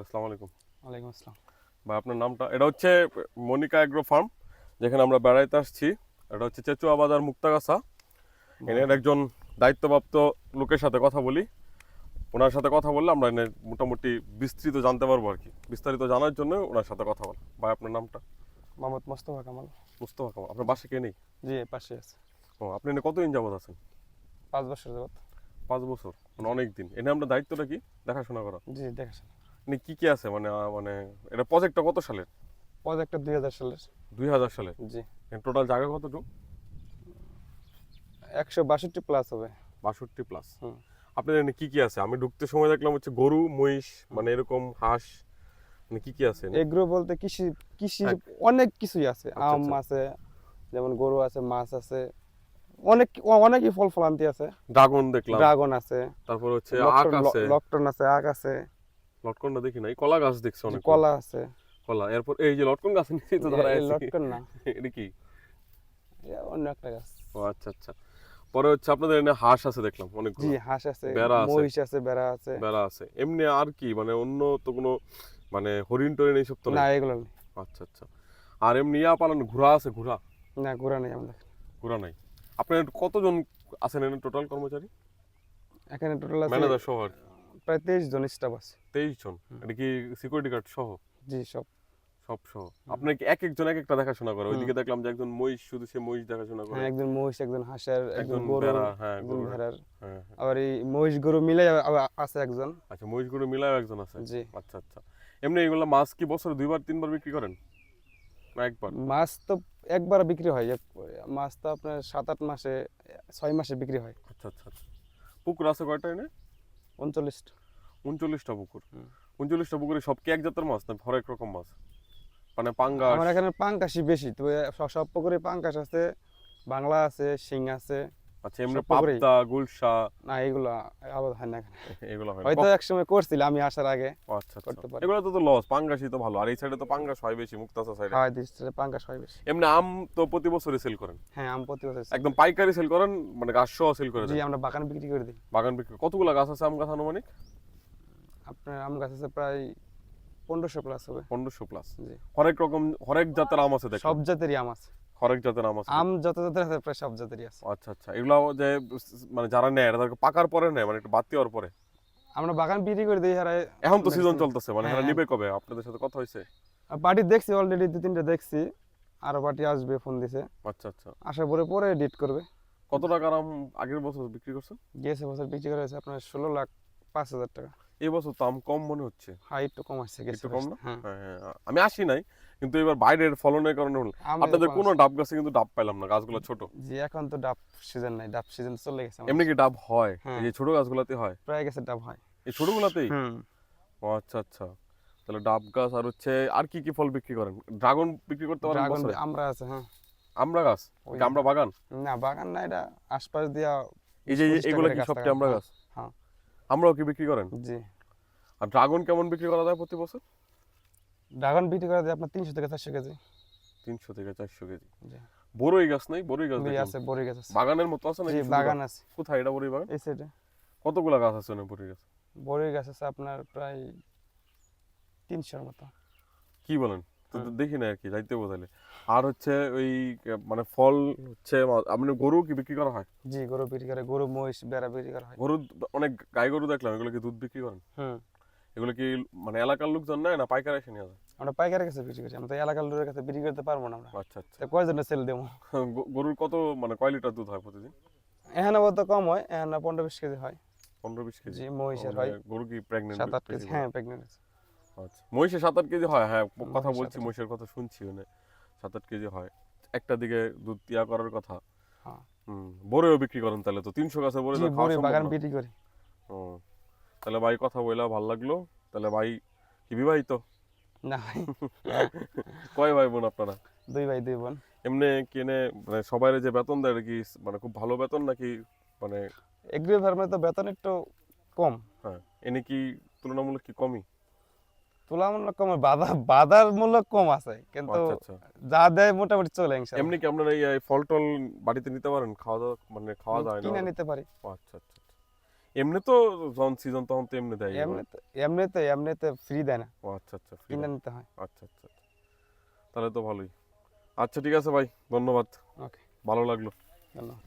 আসসালামু আলাইকুম। ওয়ালাইকুম আসসালাম। ভাই আপনার নামটা? এটা হচ্ছে মনিকা এগ্রো ফার্ম, যেখানে আমরা বেড়াইতে আসছি। এটা হচ্ছে চেচুয়া বাজার মুক্তাগাছা। এর একজন দায়িত্বপ্রাপ্ত লোকের সাথে কথা বলি। ওনার সাথে কথা বললে আমরা এনে মোটামুটি বিস্তৃত জানতে পারবো আর কি। বিস্তারিত জানার জন্য ওনার সাথে কথা বলা। ভাই আপনার নামটা? মোহাম্মদ মোস্তফা কামাল। মুস্তফা কামাল। আপনার বাসা কে নেই? জি, পাশে আছে। ও, আপনি এনে কতদিন যাবত আছেন? 5 বছর যাবত। 5 বছর, মানে অনেক দিন। এনে আমরা দায়িত্বটা কি? দেখাশোনা করা। জি, দেখাশোনা। এনে কি কি আছে মানে মানে এটা প্রজেক্টটা কত সালের? প্রজেক্টটা 2000 সালের। 2000 সালের। জি, টোটাল জায়গা কতটুকু? 162 প্লাস হবে। 62 প্লাস। হুম। আপনার এখানে কি কি আছে? আমি ঢুকতে সময় দেখলাম হচ্ছে গরু, মহিষ, মানে এরকম হাঁস, মানে কি কি আছে এখানে? এগ্রো বলতে কৃষি কৃষি হ্যাঁ। অনেক কিছুই আছে। আচ্ছা, আম আচ্ছা। আছে, যেমন গরু আছে, মাছ আছে, অনেকই ফল ফলান্তি আছে। ড্রাগন দেখলাম। ড্রাগন আছে, তারপর হচ্ছে আখ লটকন আছে। লটকন আছে, আখ আছে, লটকনটা দেখি নাই। কলা গাছ দেখছি যে অনেকগুলো। কলা আছে। কলা, এরপর এই যে লটকন গাছ নিচেই তো দাঁড়ায় এই আছি। লটকন না, এটা কি? অন্য একটা গাছ। ও আচ্ছা, আচ্ছা। পরে হচ্ছে আপনাদের এখানে হাঁস আছে দেখলাম জি, অনেকগুলো। হাঁস আছে, বেড়া আছে। মহিষ আছে, বেড়া আছে। বেড়া আছে। এমনি আর কি মানে অন্য তো কোনো মানে হরিণ টরিণ এইসব তো না, নাই? এগুলো নেই। আচ্ছা, আচ্ছা। আর এমনি ইয়া পালন, ঘোড়া আছে? ঘোড়া? না, ঘোরা নেই আমাদের। ঘোড়া নাই। আপনার কতজন আছেন এখানে টোটাল কর্মচারী? এখানে টোটাল আছে ম্যানেজার সহ আর কি। প্রায় 23 জন স্টাফ আছে। 23 জন। এটা কি সিকিউরিটি গার্ড সহ? জি, সব। সব সহ। আপনার কি এক একজন এক একটা দেখাশোনা করে? হুম। ওইদিকে দেখলাম যে একজন মহিষ, শুধু সে মহিষ দেখাশোনা করে। হ্যাঁ, একজন মহিষ, একজন হাঁসের, একজন একজন গরুর, বেড়া, হ্যাঁ একজন গরুর। ভেড়ার। হ্যাঁ, হ্যাঁ। আবার এই মহিষ গরু মিলে আবার আছে একজন। আচ্ছা, মহিষ গরু মিলায় একজন আছে। জি। আচ্ছা, আচ্ছা। এমনি এগুলো মাছ কি বছরে 2 বার 3 বার বিক্রি করেন, না একবার? মাছ তো একবার বিক্রি হয়। মাছ তো আপনার 7-8 মাসে, 6 মাসে বিক্রি হয়। আচ্ছা, আচ্ছা, আচ্ছা। পুকুর আছে কয়টা এনে? 39টা। 39টা পুকুর। হুম। 39টা পুকুরে সব কি এক জাতের মাছ না হরেক রকম মাছ? মানে পাঙ্গাস? আমার এখানে পাঙ্কাশই বেশি, তবে সব পুকুরে পাঙ্কাশ আছে, বাংলা আছে, শিং আছে। আচ্ছা, এমনি সব পুকুরেই। পাবদা, গুলশা না, এগুলো আবার হয় না এখানে। এগুলো হয় না? হয়তো একসময় করছিল আমি আসার আগে, ও আচ্ছা, আচ্ছা। করতে পারি। এগুলো তো লস, পাঙ্গাসই তো ভালো। আর এই সাইডে তো পাঙ্গাস হয় বেশি, মুক্তাসা সাইডে। হয় দিচ্ছে, পাঙ্কাশ হয় বেশি। এমনি আম তো প্রতি বছরই সেল করেন? হ্যাঁ, আম প্রতি বছর একদম পাইকারি সেল করেন, মানে গাছ সহ সেল করে জি, দেন? আমরা বাগান বিক্রি করে দিই। বাগান বিক্রি কতগুলো গাছ আছে আম গাছ আনুমানিক? আপনার আম গাছ আছে প্রায় 1500 প্লাস হবে। 1500 প্লাস। জি, হরেক রকম, হরেক জাতের আম আছে সব দেখলাম। জাতেরই আম আছে। হরেক জাতের আম আছে আম দেখলাম। যত জাতের আছে প্রায় সব জাতেরই আছে। আচ্ছা, আচ্ছা। এগুলো যে মানে যারা নেয় তাদেরকে পাকার পরে নেয়, মানে একটু বাড়তি হওয়ার পরে? আমরা বাগান বিক্রি করে দিই হারায়। এখন তো সিজন চলতেছে, মানে হ্যাঁ, এরা নিবে কবে? আপনাদের সাথে কথা হয়েছে? পার্টি দেখছি অলরেডি, 2-3টা দেখছি। আরো পার্টি আসবে, ফোন দিছে। আচ্ছা, আচ্ছা। আসার পরে পরে এডিট করবে। কত টাকার আম আগের বছর বিক্রি করছেন? গেছে বছর বিক্রি করা হয়েছে আপনার 16,05,000 টাকা। এই বছর তো আম কম মনে হচ্ছে। হ্যাঁ, একটু কম আসছে, গেছে একটু কম না? হ্যাঁ। হ্যাঁ, হ্যাঁ। আমি আসি নাই, কিন্তু এবার বাইরের ফলনের কারণে হলো। আমের আপনাদের কম কোনো আছে। ডাব গাছে কিন্তু ডাব পাইলাম না, গাছগুলো ছোট। জি, এখন তো ডাব সিজন নাই, ডাব সিজন চলে গেছে এমনি আমাদের। কি ডাব হয়? এই হ্যাঁ, যে ছোট গাছগুলাতে হয়? প্রায় গেছে ডাব হয়। এই ছোটগুলাতেই? হুম। ও আচ্ছা, আচ্ছা। তাহলে ডাব গাছ আর হচ্ছে আর কি কি ফল বিক্রি করেন? ড্রাগন বিক্রি করতে পারেন ড্রাগন বছরে? আমরা আছে, হ্যাঁ। আমড়া গাছ? ওই এটা আমড়া বাগান? না, বাগান না, এটা আশপাশ দিয়া এই যে 20-25টা এগুলো করে কি গাছ সবটি লাগানো। আমড়া হ্যাঁ, গাছ? হ্যাঁ। আমরাও কি বিক্রি করেন? জি, আর ড্রাগন কেমন বিক্রি করা যায় প্রতি বছর? ড্রাগন বিক্রি করা যায় আপনার 300 থেকে 400 কেজি। 300 থেকে 400 কেজি। জি, বড়ই গাছ নাই? বড়ই গাছ বড়ি দেখলাম। আছে, বড়ি গাছ আছে। বাগানের মতো আছে জি, নাকি শুধু বাগান আছে কোথায় এটা বড়ই বাগান? এই সাইডে। কতগুলা গাছ আছে ওখানে বড়ই গাছ? বড়ি গাছ আছে আপনার প্রায় 300-র মতো। কি বলেন? তো হুম। তো দেখি না আর কি, যাইতে বোঝালে। আর হচ্ছে ওই মানে ফল হচ্ছে আপনি গরু কি বিক্রি করা হয়? জি, গরু বিক্রি করে, গরু, মহিষ, বেড়া বিক্রি করা হয়। গরু অনেক গাই গরু দেখলাম, এগুলো কি দুধ বিক্রি করেন? হুম। এগুলো কি মানে এলাকার লোকজন নেয় না পাইকারি এসে নিয়ে যায়? আমরা পাইকারের কাছে বিক্রি করি, আমরা তো এলাকার লোকের কাছে বিক্রি করতে পারবো না আমরা। আচ্ছা, আচ্ছা। তো কয়জনে সেল দেবো? গরুর কত মানে কয় লিটার দুধ হয় প্রতিদিন? এখানে বলতে কম হয়, এখানে 15-20 কেজি হয়। 15-20 কেজি? জি, মহিষের মানে হয় গরু কি প্রেগনেন্ট 7-8 কেজি। বেশি? হ্যাঁ, প্রেগনেন্ট আছে। আচ্ছা, মহিষে 7-8 কেজি হয়? হ্যাঁ, কথা মহিষ বলছি, 7-8 মহিষের কথা শুনছি, মানে 7-8 কেজি হয়। একটা দিকে দুধ ইয়া করার কথা। হ্যাঁ। বড়েও বিক্রি করেন তাহলে? তো 300 গাছে বড়ে জি, তো খাওয়া বড়ি সম্ভব বাগান না। বিক্রি করি। ও, তাহলে ভাই কথা বইলা ভালো লাগলো। তাহলে ভাই কি বিবাহিত? না ভাই, কয় ভাই বোন আপনারা? 2 ভাই 2 বোন। এমনি কিনে মানে সবাই যে বেতন দেয়, এটা কি মানে খুব ভালো বেতন নাকি মানে? এগ্রি ফার্মে তো বেতন একটু কম। হ্যাঁ, এনে কি তুলনামূলক কি কমই? তুলনামূলক কম, বাজারমূলক কম আছে, কিন্তু আচ্ছা, আচ্ছা। যা দেয় মোটামুটি চলে ইনশাল্লাহ। এমনি কি আপনারা এই ফল টল বাড়িতে নিতে পারেন? খাওয়া দাওয়া মানে খাওয়া যায় না? কিনে নিতে পারি। ও আচ্ছা, আচ্ছা, আচ্ছা। এমনি তো যখন সিজন তখন তো এমনি দেয় এগুলো। এমনিতে ফ্রি দেয় না, ও আচ্ছা আচ্ছা free কিনে দেয়। নিতে হয়। আচ্ছা আচ্ছা আচ্ছা। তাহলে তো ভালোই। আচ্ছা ঠিক আছে ভাই, ধন্যবাদ, ওকে, ভালো লাগলো। ধন্যবাদ।